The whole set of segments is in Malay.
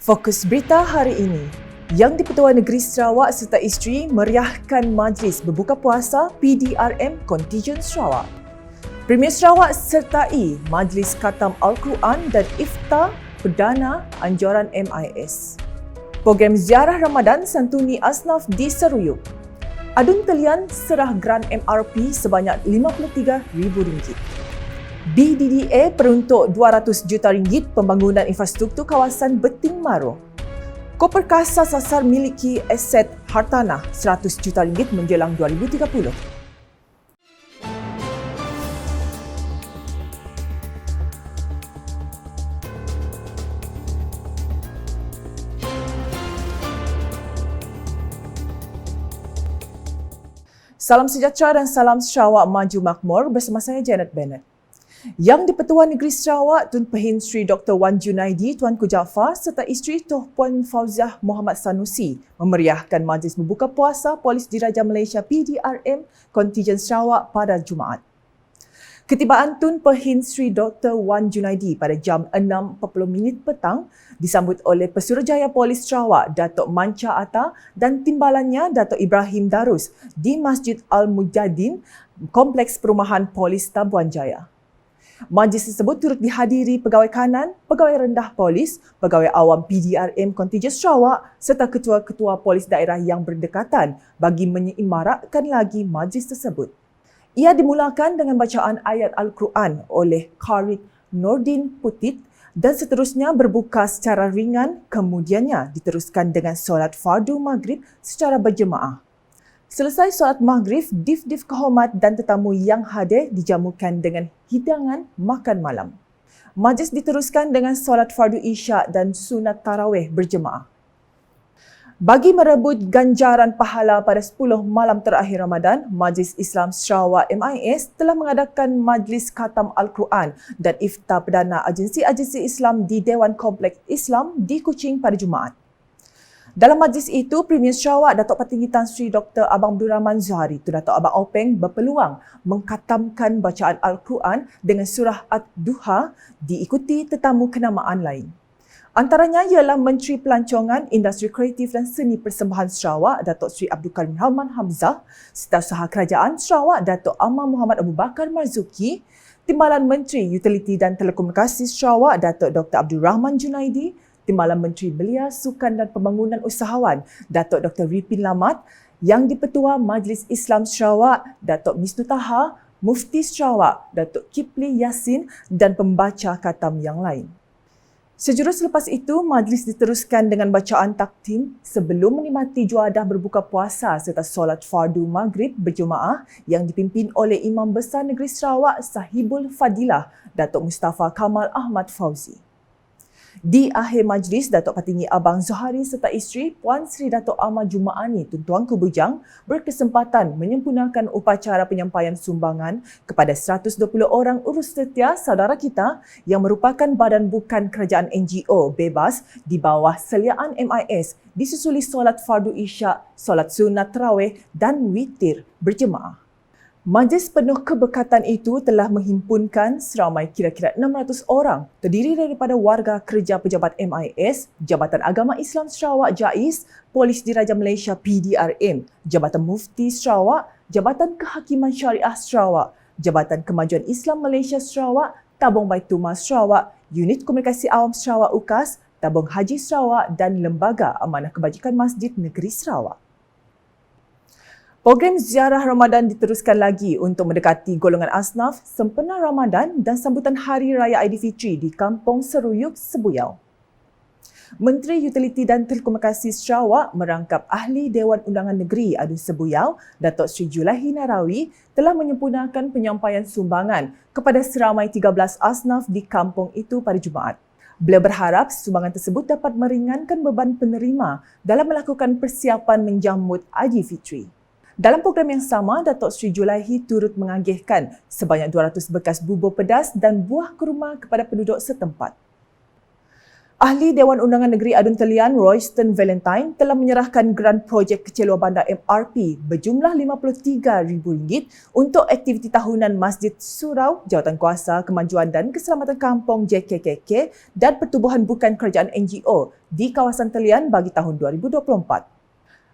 Fokus berita hari ini, Yang di-Pertuan Negeri Sarawak serta isteri meriahkan majlis berbuka puasa PDRM Kontijen Sarawak. Premier Sarawak sertai Majlis Khatam Al-Quran dan Iftar Perdana Anjuran MIS. Program Ziarah Ramadan Santuni Asnaf di Seruyuk. Adun talian serah grant MRP sebanyak RM53,000. BDDA peruntuk RM200 juta pembangunan infrastruktur kawasan Beting Maruh. Koperkasa sasar miliki aset hartanah RM100 juta menjelang 2030. Salam sejahtera dan salam Sarawak Maju Makmur bersama saya Janet Bennett. Yang di-Pertuan Negeri Sarawak Tun Pehin Sri Dr. Wan Junaidi Tuanku Jaafar serta isteri Tuh Puan Fauziah Muhammad Sanusi memeriahkan majlis berbuka puasa Polis Diraja Malaysia PDRM Kontijen Sarawak pada Jumaat. Ketibaan Tun Pehin Sri Dr. Wan Junaidi pada jam 6.40 petang disambut oleh Pesuruhjaya Polis Sarawak Datuk Manca Atta dan timbalannya Datuk Ibrahim Darus di Masjid Al-Mujahidin, Kompleks Perumahan Polis Tambuan Jaya. Majlis tersebut turut dihadiri Pegawai Kanan, Pegawai Rendah Polis, Pegawai Awam PDRM Kontijen Sarawak serta ketua-ketua polis daerah yang berdekatan bagi menyemarakkan lagi majlis tersebut. Ia dimulakan dengan bacaan ayat Al-Quran oleh Qari Nordin Putit dan seterusnya berbuka secara ringan, kemudiannya diteruskan dengan solat fardu maghrib secara berjemaah. Selesai solat maghrib, dif-dif kehormat dan tetamu yang hadir dijamukan dengan hidangan makan malam. Majlis diteruskan dengan solat fardu isyak dan sunat tarawih berjemaah. Bagi merebut ganjaran pahala pada 10 malam terakhir Ramadan, Majlis Islam Sarawak MIS telah mengadakan Majlis Khatam Al-Quran dan Iftar Perdana Agensi-Agensi Islam di Dewan Kompleks Islam di Kuching pada Jumaat. Dalam majlis itu, Premier Sarawak Datuk Petinggi Tan Sri Dr. Abang Abdul Rahman Zuhari Tun Datuk Abang Openg berpeluang mengkhatamkan bacaan Al-Quran dengan surah Ad-Duha diikuti tetamu kenamaan lain. Antaranya ialah Menteri Pelancongan, Industri Kreatif dan Seni Persembahan Sarawak Datuk Sri Abdul Karim Rahman Hamzah, Setiausaha Kerajaan Sarawak Datuk Amar Muhammad Abu Bakar Marzuki, Timbalan Menteri Utiliti dan Telekomunikasi Sarawak Datuk Dr. Abdul Rahman Junaidi, Timbalan Menteri Belia, Sukan dan Pembangunan Usahawan Datuk Dr. Ripin Lamat, Yang di-Pertua Majlis Islam Sarawak Datuk Misnu Taha, Mufti Sarawak Datuk Kipli Yassin dan pembaca khatam yang lain. Sejurus selepas itu, majlis diteruskan dengan bacaan taktim sebelum menikmati juadah berbuka puasa serta solat fardu maghrib berjemaah yang dipimpin oleh Imam Besar Negeri Sarawak Sahibul Fadilah Datuk Mustafa Kamal Ahmad Fauzi. Di akhir majlis, Datuk Petinggi Abang Zuhari serta isteri Puan Sri Datuk Ahmad Jumaani Tun Tuanku Bujang berkesempatan menyempurnakan upacara penyampaian sumbangan kepada 120 orang urus setia saudara kita yang merupakan badan bukan kerajaan NGO bebas di bawah seliaan MIS disusuli solat fardu isyak, solat sunat tarawih dan witir berjemaah. Majlis penuh keberkatan itu telah menghimpunkan seramai kira-kira 600 orang terdiri daripada warga kerja pejabat MIS, Jabatan Agama Islam Sarawak JAIS, Polis Diraja Malaysia PDRM, Jabatan Mufti Sarawak, Jabatan Kehakiman Syariah Sarawak, Jabatan Kemajuan Islam Malaysia Sarawak, Tabung Baitul Mal Sarawak, Unit Komunikasi Awam Sarawak UKAS, Tabung Haji Sarawak dan Lembaga Amanah Kebajikan Masjid Negeri Sarawak. Program Ziarah Ramadan diteruskan lagi untuk mendekati golongan asnaf sempena Ramadan dan sambutan Hari Raya Aidilfitri di Kampung Seruyuk, Sebuyau. Menteri Utiliti dan Telekomunikasi Sarawak merangkap Ahli Dewan Undangan Negeri Adun Sebuyau, Datuk Sri Julaihi Narawi telah menyempurnakan penyampaian sumbangan kepada seramai 13 asnaf di kampung itu pada Jumaat. Beliau berharap sumbangan tersebut dapat meringankan beban penerima dalam melakukan persiapan menjambut Aidilfitri. Dalam program yang sama, Datuk Sri Julaihi turut mengagihkan sebanyak 200 bekas bubur pedas dan buah kurma kepada penduduk setempat. Ahli Dewan Undangan Negeri Adun Talian, Royston Valentine telah menyerahkan grant projek kecil luar bandar MRP berjumlah RM53,000 untuk aktiviti tahunan Masjid Surau Jawatankuasa Kemajuan dan Keselamatan Kampung JKKK dan Pertubuhan Bukan Kerajaan NGO di kawasan Talian bagi tahun 2024.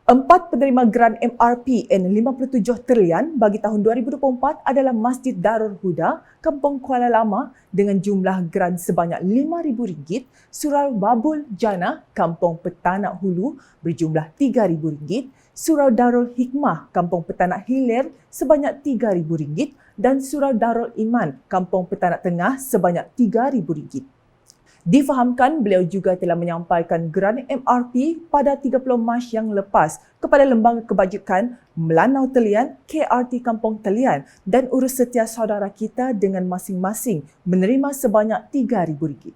4 penerima grant MRP N57 trilion bagi tahun 2024 adalah Masjid Darul Huda, Kampung Kuala Lama dengan jumlah grant sebanyak RM5,000, Surau Babul Jannah, Kampung Petanak Hulu berjumlah RM3,000, Surau Darul Hikmah, Kampung Petanak Hilir sebanyak RM3,000 dan Surau Darul Iman, Kampung Petanak Tengah sebanyak RM3,000. Difahamkan beliau juga telah menyampaikan grant MRP pada 30 Mac yang lepas kepada Lembaga Kebajikan Melanau Talian, KRT Kampung Talian dan urus setia saudara kita dengan masing-masing menerima sebanyak RM3,000.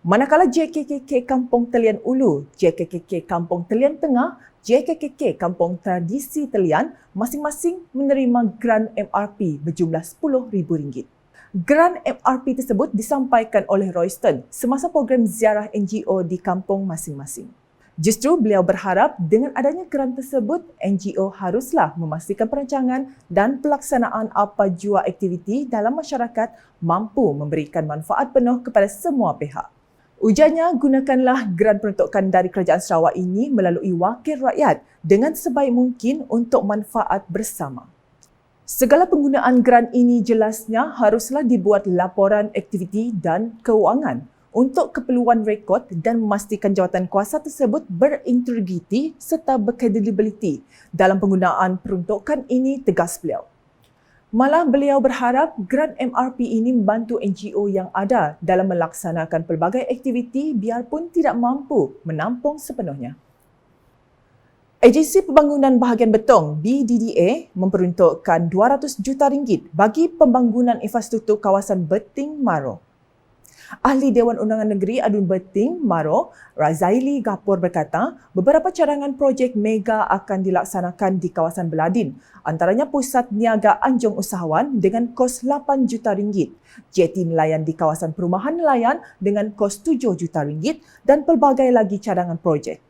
Manakala JKKK Kampung Talian Ulu, JKKK Kampung Talian Tengah, JKKK Kampung Tradisi Talian masing-masing menerima grant MRP berjumlah RM10,000. Grant MRP tersebut disampaikan oleh Royston semasa program ziarah NGO di kampung masing-masing. Justru beliau berharap dengan adanya grant tersebut, NGO haruslah memastikan perancangan dan pelaksanaan apa jua aktiviti dalam masyarakat mampu memberikan manfaat penuh kepada semua pihak. Ujarnya, gunakanlah grant peruntukan dari Kerajaan Sarawak ini melalui wakil rakyat dengan sebaik mungkin untuk manfaat bersama. Segala penggunaan grant ini jelasnya haruslah dibuat laporan aktiviti dan keuangan untuk keperluan rekod dan memastikan jawatankuasa tersebut berintegriti serta berkredibiliti dalam penggunaan peruntukan ini, tegas beliau. Malah beliau berharap grant MRP ini membantu NGO yang ada dalam melaksanakan pelbagai aktiviti biarpun tidak mampu menampung sepenuhnya. Agensi Pembangunan Bahagian Betong BDDA memperuntukkan RM200 juta bagi pembangunan infrastruktur kawasan Beting Maro. Ahli Dewan Undangan Negeri Adun Beting Maro, Razaili Gapur berkata, beberapa cadangan projek mega akan dilaksanakan di kawasan Beladin, antaranya Pusat Niaga Anjung Usahawan dengan kos RM8 juta, jeti nelayan di kawasan Perumahan Nelayan dengan kos RM7 juta dan pelbagai lagi cadangan projek.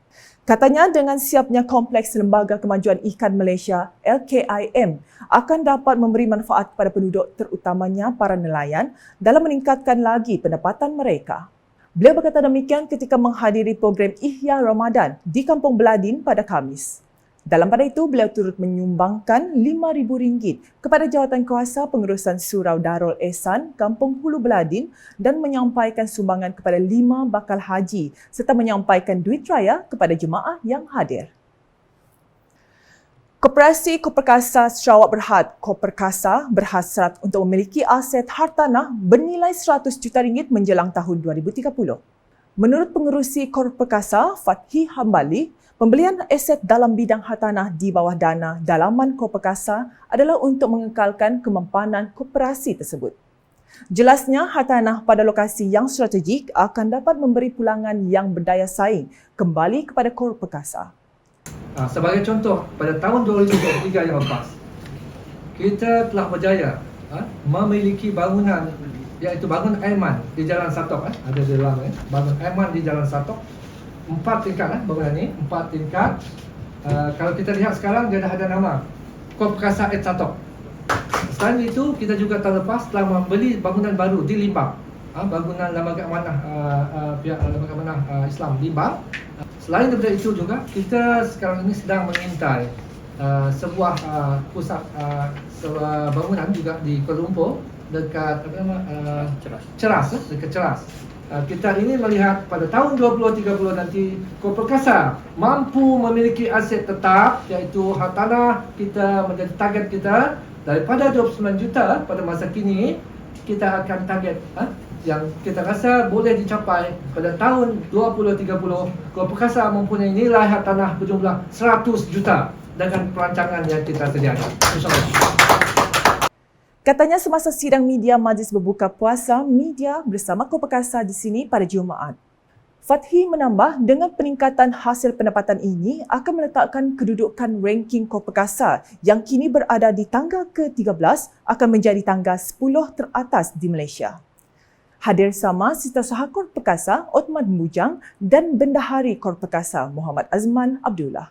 Katanya dengan siapnya Kompleks Lembaga Kemajuan Ikan Malaysia LKIM akan dapat memberi manfaat kepada penduduk terutamanya para nelayan dalam meningkatkan lagi pendapatan mereka. Beliau berkata demikian ketika menghadiri program Ihya Ramadan di Kampung Beladin pada Khamis. Dalam pada itu, beliau turut menyumbangkan RM5,000 kepada Jawatankuasa Pengurusan Surau Darul Ehsan, Kampung Hulu Beladin dan menyampaikan sumbangan kepada 5 bakal haji serta menyampaikan duit raya kepada jemaah yang hadir. Koperasi Koperkasa Sarawak Berhad, Koperkasa berhasrat untuk memiliki aset hartanah bernilai RM100 juta menjelang tahun 2030. Menurut pengerusi Koperkasa, Fathi Hambali, pembelian aset dalam bidang hartanah di bawah dana dalaman Koperkasa adalah untuk mengekalkan kemampanan koperasi tersebut. Jelasnya, hartanah pada lokasi yang strategik akan dapat memberi pulangan yang berdaya saing kembali kepada Koperkasa. Sebagai contoh, pada tahun 2023 yang lepas, kita telah berjaya memiliki bangunan iaitu bangunan Aiman di Jalan Satok, ada di dalam bangunan Aiman di Jalan Satok, 4 tingkat bangunan ni, 4 tingkat. Kalau kita lihat sekarang dia dah ada nama Koperkasa Ed Satok. Selain itu, kita juga tahun lepas telah membeli bangunan baru di Limbang, bangunan Lembaga Amanah pihak Lembaga Amanah Islam Limbang. Selain daripada itu juga, kita sekarang ini sedang mengintai sebuah pusat sebuah bangunan juga di Kuala Lumpur dekat Ceras, dekat Ceras. Kita ini melihat pada tahun 2030 nanti Koperkasa mampu memiliki aset tetap iaitu hartanah kita menjadi target kita daripada 29 juta pada masa kini, kita akan target yang kita rasa boleh dicapai pada tahun 2030. Koperkasa mempunyai nilai hartanah berjumlah 100 juta dengan perancangan yang kita sediakan. InsyaAllah. Katanya semasa sidang media Majlis Berbuka Puasa Media bersama Koperkasa di sini pada Jumaat. Fathi menambah dengan peningkatan hasil pendapatan ini akan meletakkan kedudukan ranking Koperkasa yang kini berada di tangga ke-13 akan menjadi tangga 10 teratas di Malaysia. Hadir sama Setiausaha Kor Perkasa Othman Mujang dan Bendahari Kor Perkasa Muhammad Azman Abdullah.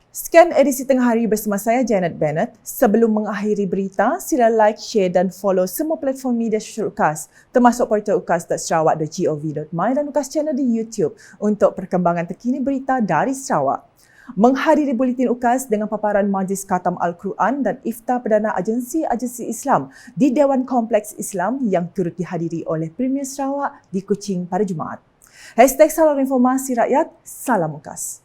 Sekian edisi tengah hari bersama saya Janet Bennett. Sebelum mengakhiri berita, sila like, share dan follow semua platform media sosial UKAS termasuk portal ukas.sarawak.gov.my dan UKAS Channel di YouTube untuk perkembangan terkini berita dari Sarawak. Menghadiri buletin UKAS dengan paparan Majlis Khatam Al-Quran dan iftar perdana agensi-agensi Islam di Dewan Kompleks Islam yang turut dihadiri oleh Premier Sarawak di Kuching pada Jumaat. #Salam Informasi Rakyat, Salam UKAS.